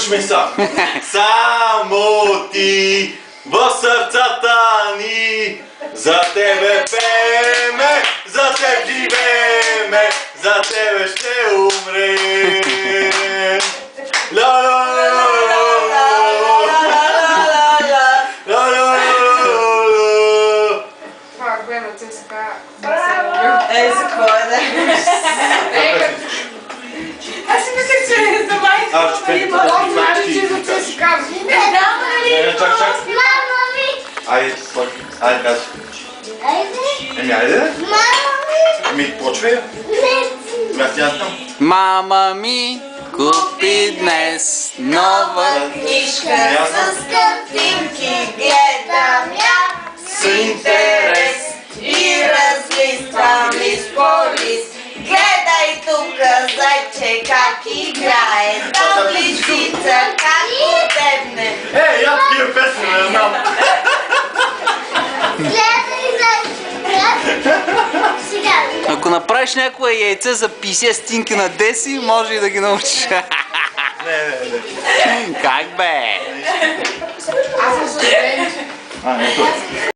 Слушай са. Само ти в сърцата ни. За тебе пееме, за теб живееме, за тебе ще умрем. Това гледам, че сега... Ей, за кой да? Аз си мислех, че за майка ще има. Знаеш, че за че си казвам. Чак. Айде, кажи. Айде. Почвай. Аз яснам. Мама ми купи днес нова Книжка с картинки, гледам я с интерес и разлиствам лист по лист. Гледай тука, зайче, как играе, табличица, как отебне. Я такива песни не знам. Ако направиш някое яйце за 50 стинки на Деси, може и да ги научиш. Не. Как бе? Аз съм съжаление. Не,